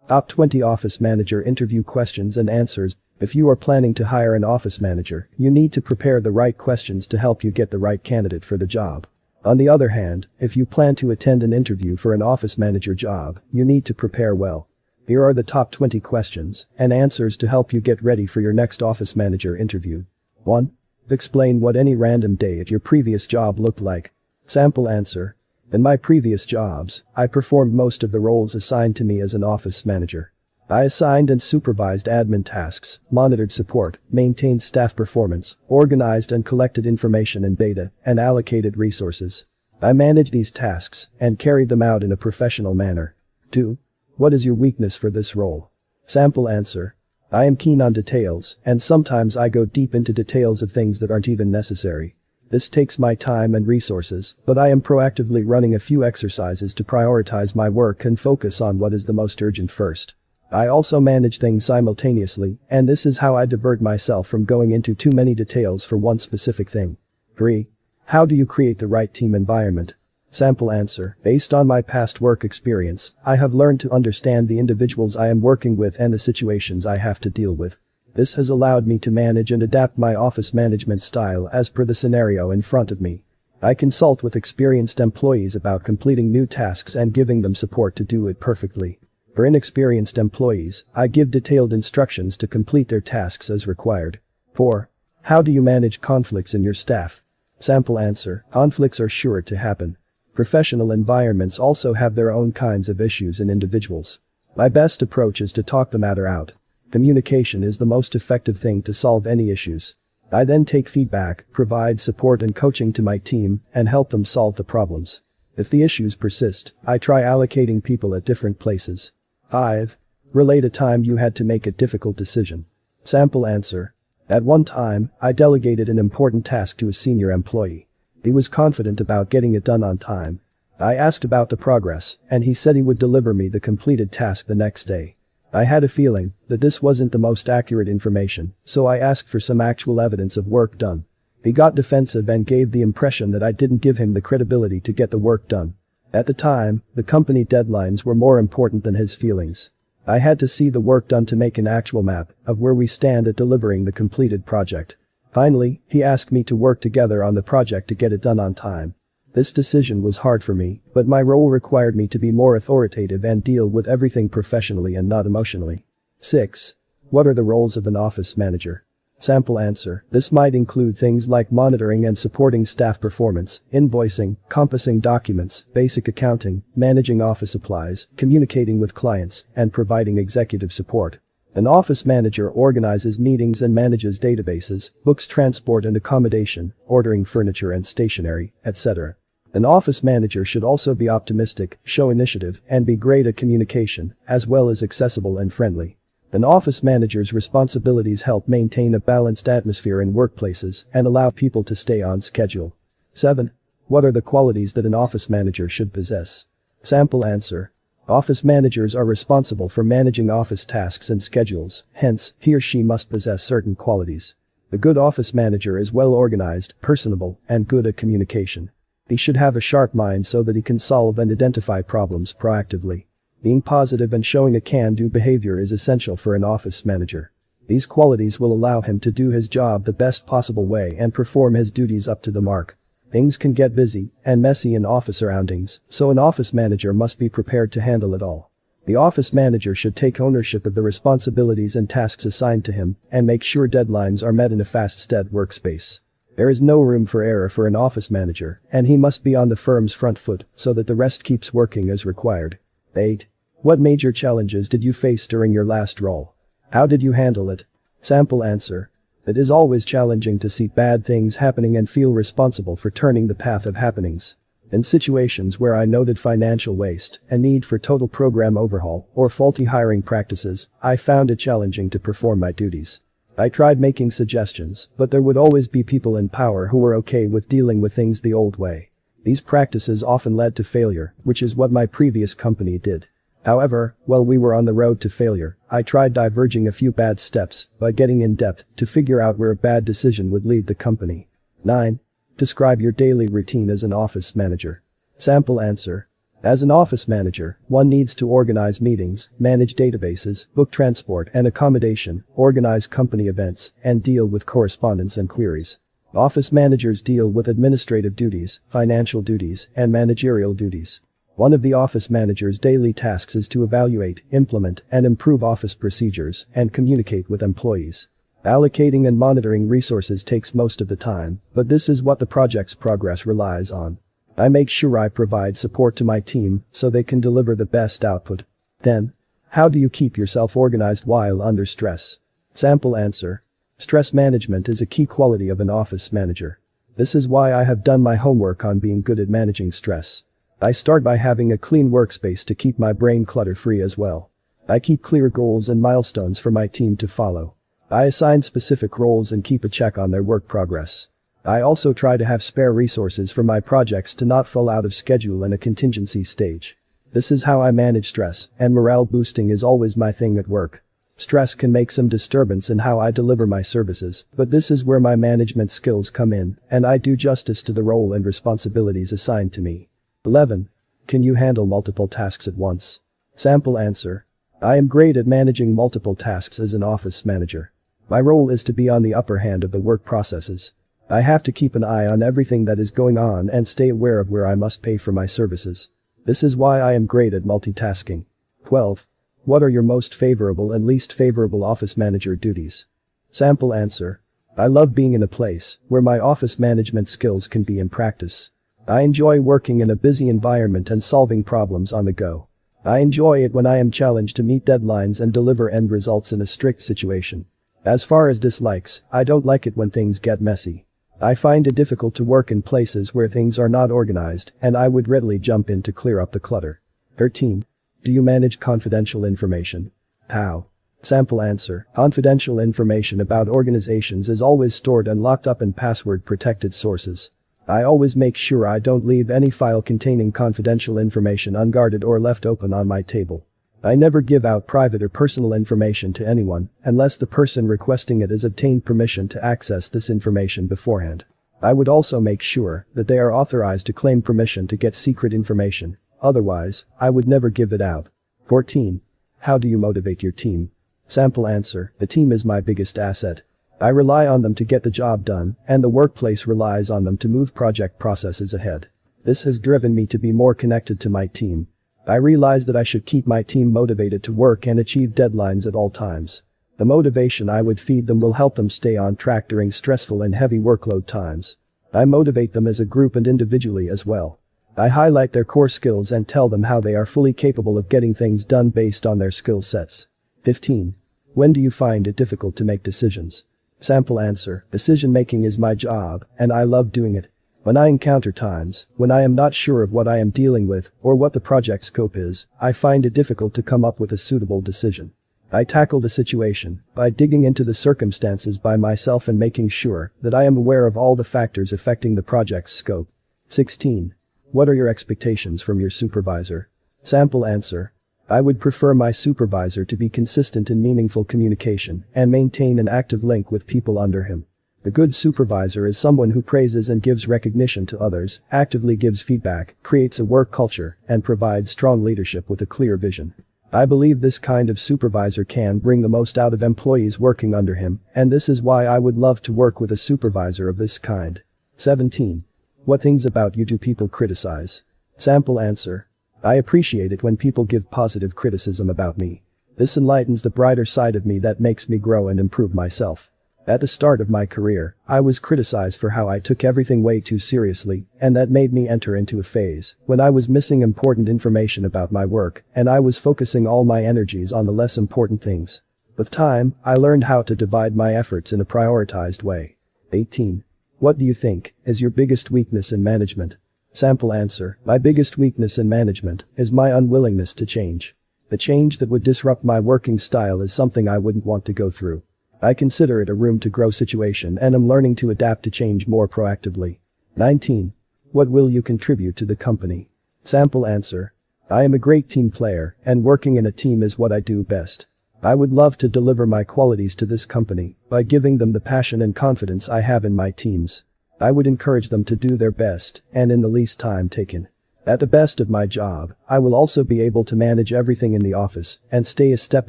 Top 20 Office Manager Interview Questions and Answers. If you are planning to hire an office manager, you need to prepare the right questions to help you get the right candidate for the job. On the other hand, if you plan to attend an interview for an office manager job, you need to prepare well. Here are the top 20 questions and answers to help you get ready for your next office manager interview. 1. Explain what any random day at your previous job looked like. Sample answer. In my previous jobs, I performed most of the roles assigned to me as an office manager. I assigned and supervised admin tasks, monitored support, maintained staff performance, organized and collected information and data, and allocated resources. I managed these tasks and carried them out in a professional manner. 2. What is your weakness for this role? Sample answer. I am keen on details, and sometimes I go deep into details of things that aren't even necessary. This takes my time and resources, but I am proactively running a few exercises to prioritize my work and focus on what is the most urgent first. I also manage things simultaneously, and this is how I divert myself from going into too many details for one specific thing. 3. How do you create the right team environment? Sample answer. Based on my past work experience, I have learned to understand the individuals I am working with and the situations I have to deal with. This has allowed me to manage and adapt my office management style as per the scenario in front of me. I consult with experienced employees about completing new tasks and giving them support to do it perfectly. For inexperienced employees, I give detailed instructions to complete their tasks as required. 4. How do you manage conflicts in your staff? Sample answer. Conflicts are sure to happen. Professional environments also have their own kinds of issues and individuals. My best approach is to talk the matter out. Communication is the most effective thing to solve any issues. I then take feedback, provide support and coaching to my team, and help them solve the problems. If the issues persist, I try allocating people at different places. 5. Relate a time you had to make a difficult decision. Sample answer. At one time, I delegated an important task to a senior employee. He was confident about getting it done on time. I asked about the progress, and he said he would deliver me the completed task the next day. I had a feeling that this wasn't the most accurate information, so I asked for some actual evidence of work done. He got defensive and gave the impression that I didn't give him the credibility to get the work done. At the time, the company deadlines were more important than his feelings. I had to see the work done to make an actual map of where we stand at delivering the completed project. Finally, he asked me to work together on the project to get it done on time. This decision was hard for me, but my role required me to be more authoritative and deal with everything professionally and not emotionally. 6. What are the roles of an office manager? Sample answer. This might include things like monitoring and supporting staff performance, invoicing, compassing documents, basic accounting, managing office supplies, communicating with clients, and providing executive support. An office manager organizes meetings and manages databases, books transport and accommodation, ordering furniture and stationery, etc. An office manager should also be optimistic, show initiative, and be great at communication, as well as accessible and friendly. An office manager's responsibilities help maintain a balanced atmosphere in workplaces and allow people to stay on schedule. 7. What are the qualities that an office manager should possess? Sample answer. Office managers are responsible for managing office tasks and schedules, hence, he or she must possess certain qualities. A good office manager is well organized, personable, and good at communication. He should have a sharp mind so that he can solve and identify problems proactively. Being positive and showing a can-do behavior is essential for an office manager. These qualities will allow him to do his job the best possible way and perform his duties up to the mark. Things can get busy and messy in office surroundings, so an office manager must be prepared to handle it all. The office manager should take ownership of the responsibilities and tasks assigned to him and make sure deadlines are met in a fast-steady workspace. There is no room for error for an office manager, and he must be on the firm's front foot so that the rest keeps working as required. 8. What major challenges did you face during your last role? How did you handle it? Sample answer. It is always challenging to see bad things happening and feel responsible for turning the path of happenings. In situations where I noted financial waste, a need for total program overhaul, or faulty hiring practices, I found it challenging to perform my duties. I tried making suggestions, but there would always be people in power who were okay with dealing with things the old way. These practices often led to failure, which is what my previous company did. However, while we were on the road to failure, I tried diverging a few bad steps by getting in depth to figure out where a bad decision would lead the company. 9. Describe your daily routine as an office manager. Sample answer. As an office manager, one needs to organize meetings, manage databases, book transport and accommodation, organize company events, and deal with correspondence and queries. Office managers deal with administrative duties, financial duties, and managerial duties. One of the office manager's daily tasks is to evaluate, implement, and improve office procedures and communicate with employees. Allocating and monitoring resources takes most of the time, but this is what the project's progress relies on. I make sure I provide support to my team so they can deliver the best output. 10. How do you keep yourself organized while under stress? Sample answer. Stress management is a key quality of an office manager. This is why I have done my homework on being good at managing stress. I start by having a clean workspace to keep my brain clutter-free as well. I keep clear goals and milestones for my team to follow. I assign specific roles and keep a check on their work progress. I also try to have spare resources for my projects to not fall out of schedule in a contingency stage. This is how I manage stress, and morale boosting is always my thing at work. Stress can make some disturbance in how I deliver my services, but this is where my management skills come in, and I do justice to the role and responsibilities assigned to me. 11. Can you handle multiple tasks at once? Sample answer. I am great at managing multiple tasks as an office manager. My role is to be on the upper hand of the work processes. I have to keep an eye on everything that is going on and stay aware of where I must pay for my services. This is why I am great at multitasking. 12. What are your most favorable and least favorable office manager duties? Sample answer. I love being in a place where my office management skills can be in practice. I enjoy working in a busy environment and solving problems on the go. I enjoy it when I am challenged to meet deadlines and deliver end results in a strict situation. As far as dislikes, I don't like it when things get messy. I find it difficult to work in places where things are not organized, and I would readily jump in to clear up the clutter. 13. Do you manage confidential information? How? Sample answer. Confidential information about organizations is always stored and locked up in password-protected sources. I always make sure I don't leave any file containing confidential information unguarded or left open on my table. I never give out private or personal information to anyone unless the person requesting it has obtained permission to access this information beforehand. I would also make sure that they are authorized to claim permission to get secret information, otherwise, I would never give it out. 14. How do you motivate your team? Sample answer. The team is my biggest asset. I rely on them to get the job done, and the workplace relies on them to move project processes ahead. This has driven me to be more connected to my team. I realize that I should keep my team motivated to work and achieve deadlines at all times. The motivation I would feed them will help them stay on track during stressful and heavy workload times. I motivate them as a group and individually as well. I highlight their core skills and tell them how they are fully capable of getting things done based on their skill sets. 15. When do you find it difficult to make decisions? Sample answer. Decision making is my job, and I love doing it. When I encounter times when I am not sure of what I am dealing with or what the project scope is, I find it difficult to come up with a suitable decision. I tackle the situation by digging into the circumstances by myself and making sure that I am aware of all the factors affecting the project's scope. 16. What are your expectations from your supervisor? Sample answer. I would prefer my supervisor to be consistent in meaningful communication and maintain an active link with people under him. A good supervisor is someone who praises and gives recognition to others, actively gives feedback, creates a work culture, and provides strong leadership with a clear vision. I believe this kind of supervisor can bring the most out of employees working under him, and this is why I would love to work with a supervisor of this kind. 17. What things about you do people criticize? Sample answer. I appreciate it when people give positive criticism about me. This enlightens the brighter side of me that makes me grow and improve myself. At the start of my career, I was criticized for how I took everything way too seriously, and that made me enter into a phase when I was missing important information about my work, and I was focusing all my energies on the less important things. With time, I learned how to divide my efforts in a prioritized way. 18. What do you think is your biggest weakness in management? Sample answer. My biggest weakness in management is my unwillingness to change. The change that would disrupt my working style is something I wouldn't want to go through. I consider it a room to grow situation and am learning to adapt to change more proactively. 19. What will you contribute to the company? Sample answer. I am a great team player, and working in a team is what I do best. I would love to deliver my qualities to this company by giving them the passion and confidence I have in my teams. I would encourage them to do their best and in the least time taken. At the best of my job, I will also be able to manage everything in the office and stay a step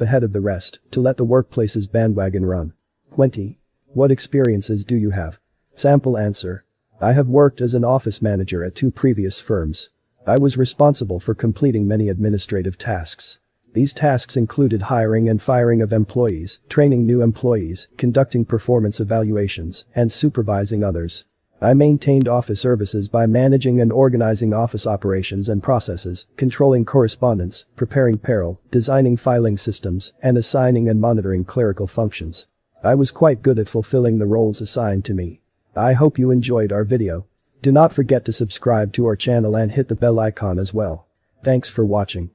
ahead of the rest to let the workplace's bandwagon run. 20. What experiences do you have? Sample answer. I have worked as an office manager at 2 previous firms. I was responsible for completing many administrative tasks. These tasks included hiring and firing of employees, training new employees, conducting performance evaluations, and supervising others. I maintained office services by managing and organizing office operations and processes, controlling correspondence, preparing payroll, designing filing systems, and assigning and monitoring clerical functions. I was quite good at fulfilling the roles assigned to me. I hope you enjoyed our video. Do not forget to subscribe to our channel and hit the bell icon as well. Thanks for watching.